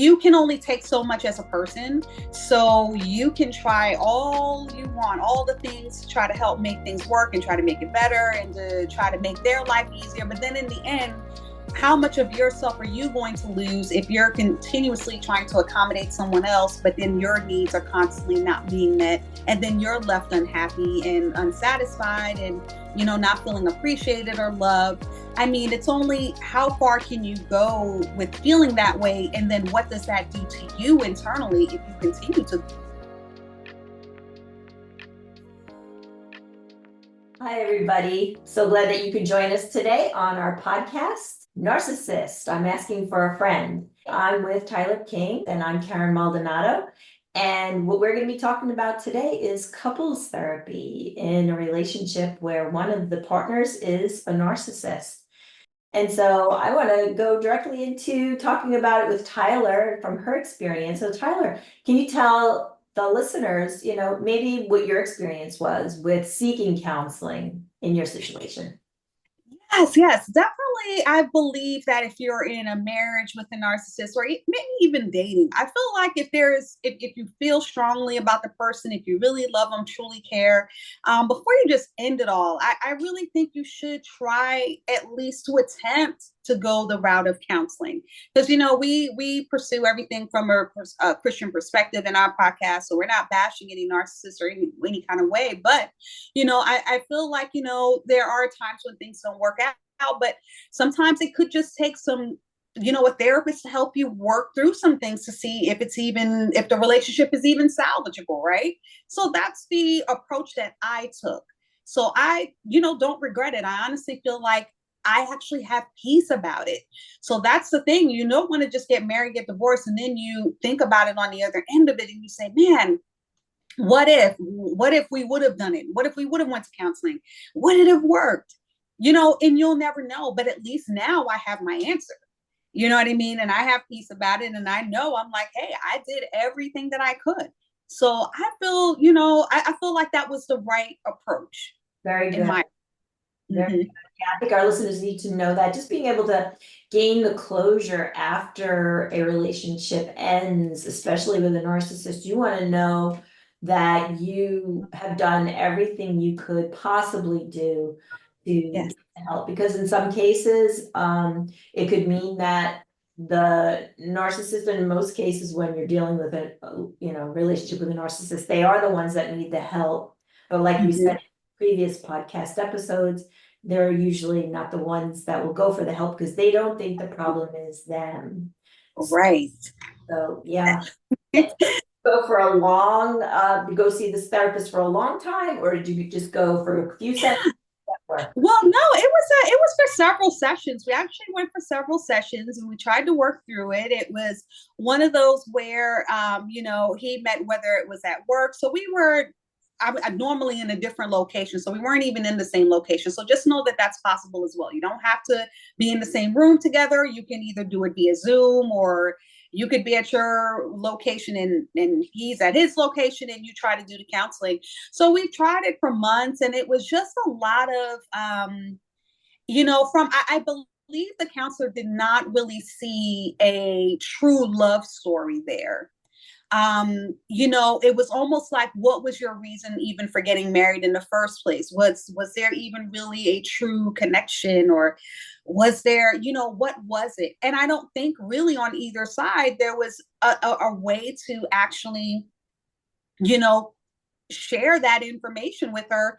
you can only take so much as a person. So you can try all you want, all the things to try to help make things work and try to make it better and to try to make their life easier. But then in the end, how much of yourself are you going to lose if you're continuously trying to accommodate someone else, but then your needs are constantly not being met, and then you're left unhappy and unsatisfied and, not feeling appreciated or loved? I mean, it's only how far can you go with feeling that way, and then what does that do to you internally if you continue to. Hi, everybody. So glad that you could join us today on our podcast, Narcissist. I'm asking for a friend. I'm with Tyler King and I'm Karen Maldonado. And what we're going to be talking about today is couples therapy in a relationship where one of the partners is a narcissist. And so I want to go directly into talking about it with Tyler from her experience. So Tyler, can you tell the listeners, maybe what your experience was with seeking counseling in your situation? Yes, definitely. I believe that if you're in a marriage with a narcissist or maybe even dating, I feel like if you feel strongly about the person, if you really love them, truly care, before you just end it all, I really think you should try at least to attempt to go the route of counseling, because we pursue everything from a Christian perspective in our podcast, so we're not bashing any narcissists or any kind of way, but I feel like there are times when things don't work out, but sometimes it could just take some a therapist to help you work through some things to see if the relationship is even salvageable, right? So that's the approach that I took. So I don't regret it. I honestly feel like I actually have peace about it. So that's the thing. You don't want to just get married, get divorced, and then you think about it on the other end of it and you say, man, what if we would have done it? What if we would have went to counseling? Would it have worked? And you'll never know, but at least now I have my answer. You know what I mean? And I have peace about it. And I know, I'm like, hey, I did everything that I could. So I feel, I feel like that was the right approach. Very in good. my Very Mhm. good. Yeah, I think our listeners need to know that just being able to gain the closure after a relationship ends, especially with a narcissist, you want to know that you have done everything you could possibly do to Yes. get help. Because in some cases, it could mean that the narcissist, in most cases, when you're dealing with a relationship with a narcissist, they are the ones that need the help. But like we said Mhm. in previous podcast episodes, they're usually not the ones that will go for the help because they don't think the problem is them. Right. So yeah. Go for a long, go see this therapist for a long time, or did you just go for a few sessions? Well, no, it was for several sessions. We actually went for several sessions and we tried to work through it. It was one of those where he met, whether it was at work. So we were I normally in a different location, so we weren't even in the same location. So just know that that's possible as well. You don't have to be in the same room together. You can either do it via Zoom, or you could be at your location and he's at his location and you try to do the counseling. So we tried it for months and it was just a lot of, I believe the counselor did not really see a true love story there. It was almost like, what was your reason even for getting married in the first place? Was there even really a true connection, or was there, what was it? And I don't think really on either side there was a way to actually, you know, share that information with her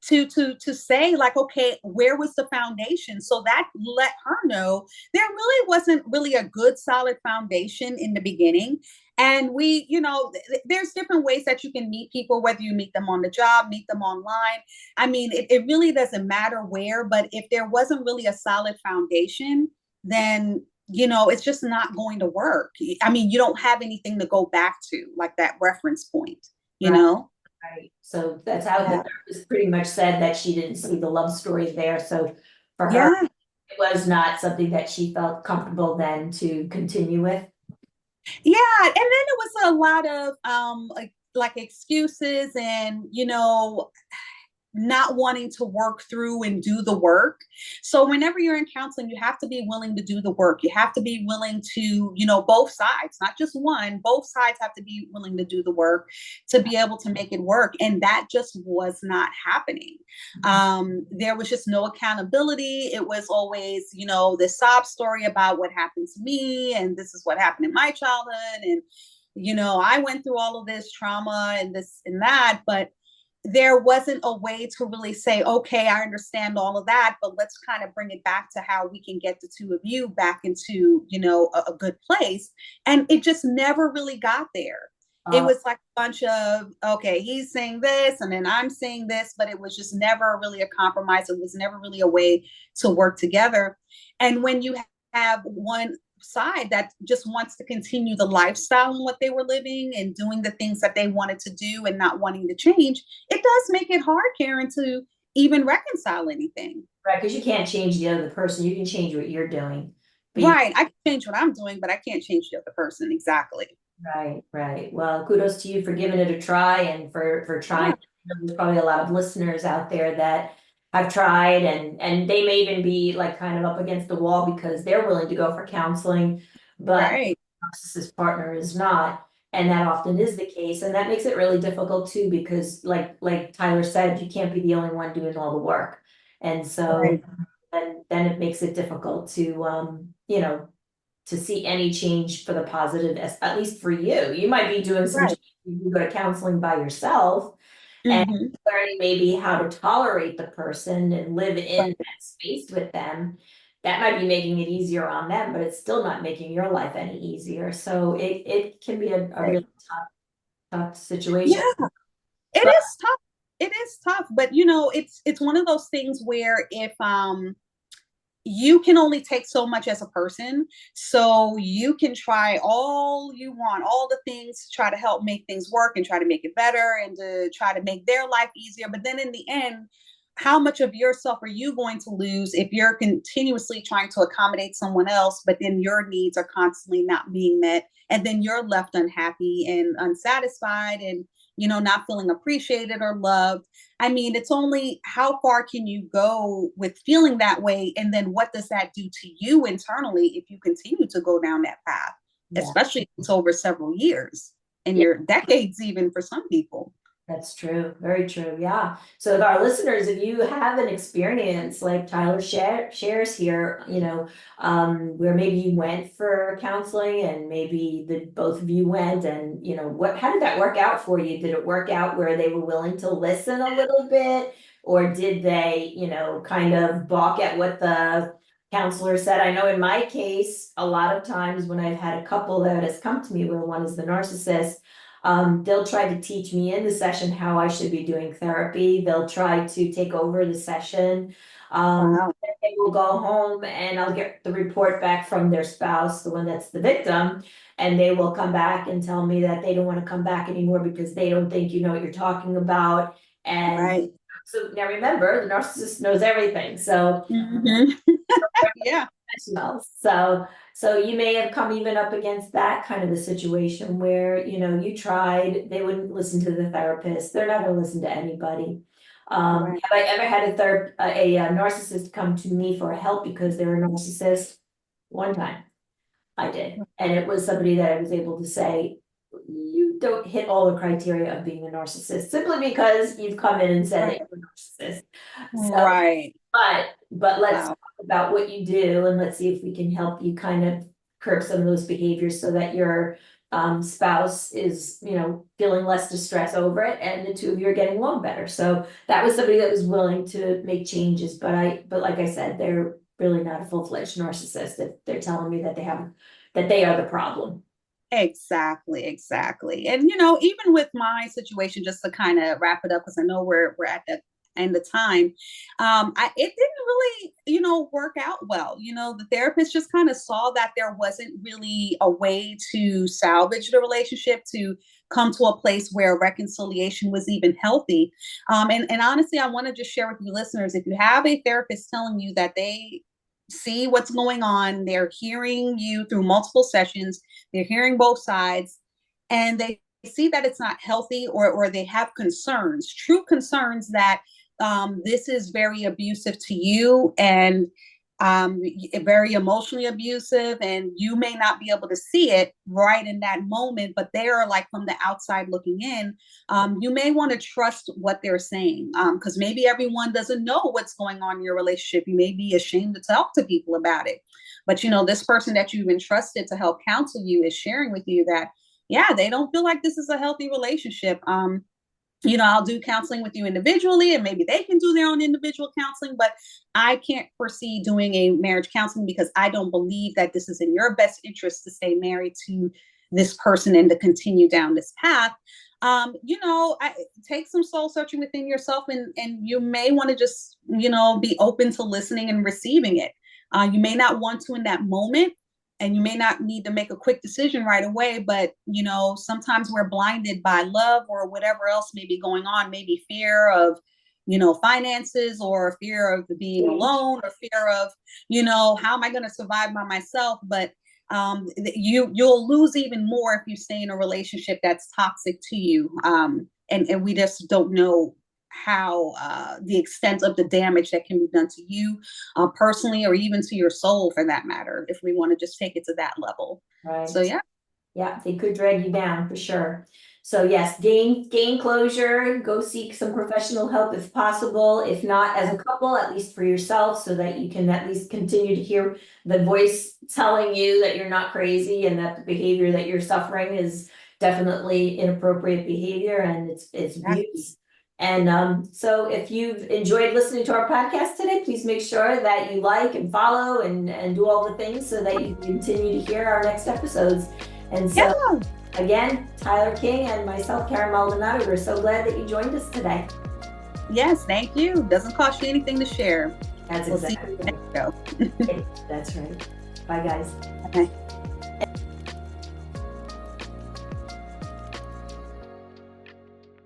to say, like, okay, where was the foundation? So that let her know there really wasn't really a good solid foundation in the beginning. And we, there's different ways that you can meet people, whether you meet them on the job, meet them online. I mean, it really doesn't matter where, but if there wasn't really a solid foundation, then it's just not going to work. I mean, you don't have anything to go back to, like that reference point, you Right. know? Right. So that's how the therapist pretty much said that she didn't see the love story there. So for her, Yeah. it was not something that she felt comfortable then to continue with. Yeah. And then it was a lot of like excuses and not wanting to work through and do the work. So whenever you're in counseling, you have to be willing to do the work. You have to be willing to, both sides, not just one, both sides have to be willing to do the work to be able to make it work. And that just was not happening. There was just no accountability. It was always, this sob story about what happened to me. And this is what happened in my childhood. And, I went through all of this trauma and this and that, but there wasn't a way to really say, okay, I understand all of that, but let's kind of bring it back to how we can get the two of you back into, a good place. And it just never really got there. It was like a bunch of, okay, he's saying this and then I'm saying this, but it was just never really a compromise. It was never really a way to work together. And when you have one side that just wants to continue the lifestyle and what they were living and doing the things that they wanted to do and not wanting to change, it does make it hard, Karen, to even reconcile anything. Right, because you can't change the other person. You can change what you're doing. Right. I can change what I'm doing, but I can't change the other person. Exactly. Right, right. Well, kudos to you for giving it a try and for trying. Yeah. There's probably a lot of listeners out there that have tried and they may even be like kind of up against the wall because they're willing to go for counseling, but right. narcissist partner is not. And that often is the case. And that makes it really difficult too, because like Tyler said, you can't be the only one doing all the work. And so Right. and then it makes it difficult to to see any change for the positive, at least for you. You might be doing some Right. you go to counseling by yourself and Mm-hmm. learning maybe how to tolerate the person and live in Right. that space with them. That might be making it easier on them, but it's still not making your life any easier. So it can be a Right. really tough situation. Yeah, it But is tough. It is tough, but it's one of those things where if you can only take so much as a person. So you can try all you want, all the things to try to help make things work and try to make it better and to try to make their life easier. But then in the end, how much of yourself are you going to lose if you're continuously trying to accommodate someone else, but then your needs are constantly not being met? And then you're left unhappy and unsatisfied and, not feeling appreciated or loved. I mean, it's only how far can you go with feeling that way? And then what does that do to you internally if you continue to go down that path, yeah. especially if it's over several years and your decades, even for some people? That's true. Very true. Yeah. So our listeners, if you have an experience like Tyler shares here, where maybe you went for counseling and maybe the both of you went and, how did that work out for you? Did it work out where they were willing to listen a little bit? Or did they, kind of balk at what the counselor said? I know in my case, a lot of times when I've had a couple that has come to me where one is the narcissist, they'll try to teach me in the session how I should be doing therapy. They'll try to take over the session. Wow. They will go home and I'll get the report back from their spouse, the one that's the victim, and they will come back and tell me that they don't want to come back anymore because they don't think you know what you're talking about. And Right. so now remember, the narcissist knows everything. So Mm-hmm. Yeah. So you may have come even up against that kind of a situation where, you tried, they wouldn't listen to the therapist. They're not gonna listen to anybody. Right. Have I ever had a narcissist come to me for help because they're a narcissist? One time I did. And it was somebody that I was able to say, you don't hit all the criteria of being a narcissist simply because you've come in and said that Right. you're a narcissist. So Right. but let's Wow. talk about what you do and let's see if we can help you kind of curb some of those behaviors so that your spouse is, feeling less distress over it and the two of you are getting along better. So that was somebody that was willing to make changes, but like I said, they're really not a full-fledged narcissist if they're telling me that they are the problem. Exactly, exactly. And even with my situation, just to kind of wrap it up, because I know we're at the end of time, it didn't really, work out well. The therapist just kind of saw that there wasn't really a way to salvage the relationship, to come to a place where reconciliation was even healthy. And honestly, I want to just share with you listeners, if you have a therapist telling you that they see what's going on, they're hearing you through multiple sessions, they're hearing both sides, and they see that it's not healthy, or they have concerns, true concerns that this is very abusive to you, and very emotionally abusive, and you may not be able to see it right in that moment, but they're like from the outside looking in. You may want to trust what they're saying, because maybe everyone doesn't know what's going on in your relationship. You may be ashamed to talk to people about it, but this person that you've entrusted to help counsel you is sharing with you that, yeah, they don't feel like this is a healthy relationship. I'll do counseling with you individually, and maybe they can do their own individual counseling, but I can't foresee doing a marriage counseling because I don't believe that this is in your best interest to stay married to this person and to continue down this path. Take some soul searching within yourself, and you may want to just, be open to listening and receiving it. You may not want to in that moment, and you may not need to make a quick decision right away, but sometimes we're blinded by love or whatever else may be going on, maybe fear of finances, or fear of being alone, or fear of how am I going to survive by myself. But you'll lose even more if you stay in a relationship that's toxic to you, and we just don't know how the extent of the damage that can be done to you personally, or even to your soul for that matter, if we want to just take it to that level. Right. So yeah, they could drag you down for sure. So yes, gain closure, go seek some professional help if possible. If not as a couple, at least for yourself, so that you can at least continue to hear the voice telling you that you're not crazy, and that the behavior that you're suffering is definitely inappropriate behavior, and it's abuse. And so if you've enjoyed listening to our podcast today, please make sure that you like and follow and do all the things so that you continue to hear our next episodes. And so again, Tyler King and myself, Karen Maldonado, we're so glad that you joined us today. Yes, thank you. Doesn't cost you anything to share. That's We'll exactly see you next show. That's right. Bye, guys. Okay.